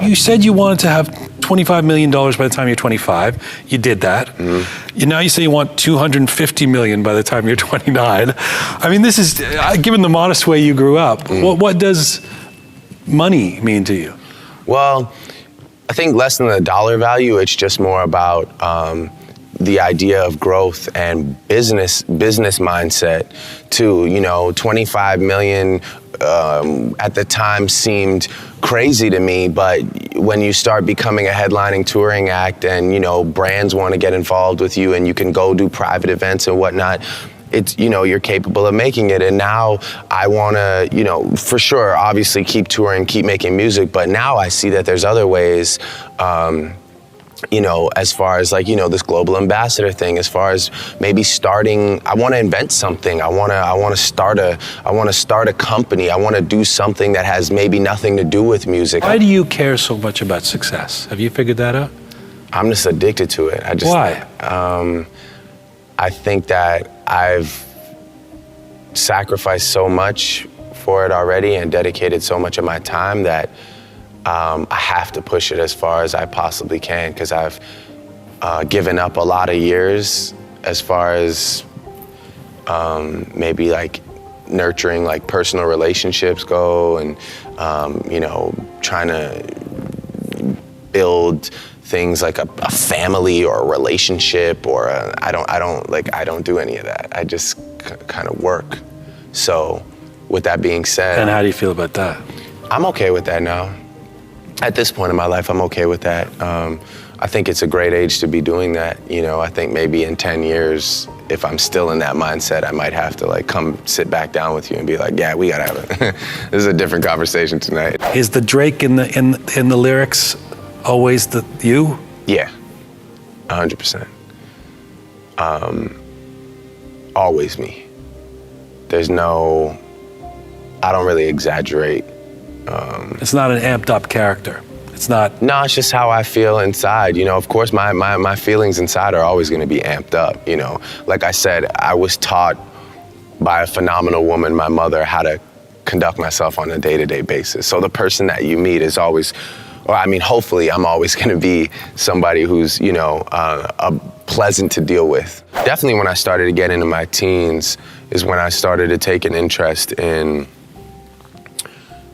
You said you wanted to have $25 million by the time you're 25. You did that. Now you say you want $250 million by the time you're 29. I mean, this is, given the modest way you grew up, what does money mean to you? Well, I think less than the dollar value, it's just more about the idea of growth and business mindset too. You know, 25 million at the time seemed crazy to me, but when you start becoming a headlining touring act and, you know, brands want to get involved with you and you can go do private events and whatnot, it's, you know, you're capable of making it. And now I want to, you know, for sure, obviously keep touring, keep making music, but now I see that there's other ways, you know, as far as like, you know, this global ambassador thing, as far as maybe starting, I want to invent something. I want to start a company. I want to do something that has maybe nothing to do with music. Why do you care so much about success? Have you figured that out? I'm just addicted to it. Why? I think that I've sacrificed so much for it already and dedicated so much of my time that I have to push it as far as I possibly can, because I've given up a lot of years as far as maybe like nurturing like personal relationships go, and you know, trying to build things like a family or a relationship, or I don't do any of that. I just kind of work. So with that being said. And how do you feel about that? I'm okay with that now. At this point in my life, I'm okay with that. I think it's a great age to be doing that. You know, I think maybe in 10 years, if I'm still in that mindset, I might have to like come sit back down with you and be like, yeah, we gotta have it. This is a different conversation tonight. Is the Drake in the lyrics always you? Yeah, 100%. Always me. There's no, I don't really exaggerate. It's not an amped up character. It's not. No, it's just how I feel inside. You know, of course, my feelings inside are always going to be amped up. You know, like I said, I was taught by a phenomenal woman, my mother, how to conduct myself on a day-to-day basis. So the person that you meet is always, or I mean, hopefully, I'm always going to be somebody who's, you know, pleasant to deal with. Definitely, when I started to get into my teens, is when I started to take an interest in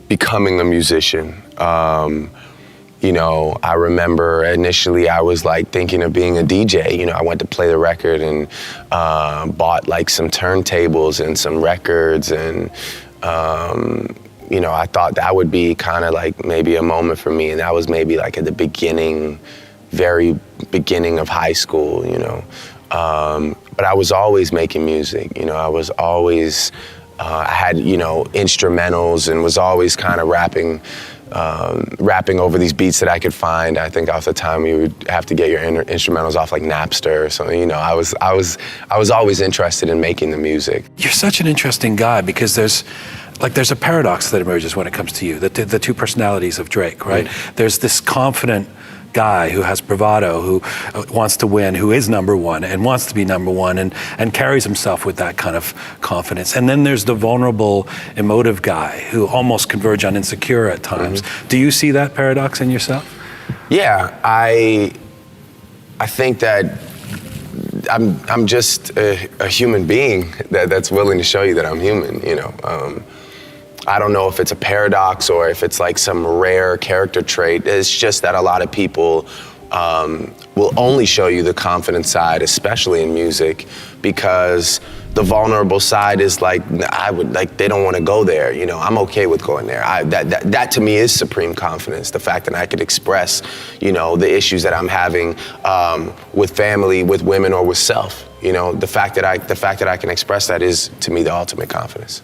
becoming a musician. You know, I remember initially I was like thinking of being a DJ. You know, I went to play the record and bought like some turntables and some records, and you know, I thought that would be kind of like maybe a moment for me, and that was maybe like at the beginning, very beginning of high school, you know. But I was always making music, you know, I was always, I had, you know, instrumentals and was always kind of rapping over these beats that I could find. I think off the time you would have to get your instrumentals off like Napster or something. You know, I was always interested in making the music. You're such an interesting guy, because there's a paradox that emerges when it comes to you, the two personalities of Drake, right? There's this confident guy who has bravado, who wants to win, who is number one and wants to be number one, and carries himself with that kind of confidence. And then there's the vulnerable, emotive guy who almost converge on insecure at times. Do you see that paradox in yourself? Yeah, I think that I'm just a human being that's willing to show you that I'm human, you know. I don't know if it's a paradox or if it's like some rare character trait. It's just that a lot of people will only show you the confident side, especially in music, because the vulnerable side is like, they don't want to go there. You know, I'm okay with going there. That to me is supreme confidence. The fact that I could express, you know, the issues that I'm having with family, with women, or with self. You know, the fact that I can express that is, to me, the ultimate confidence.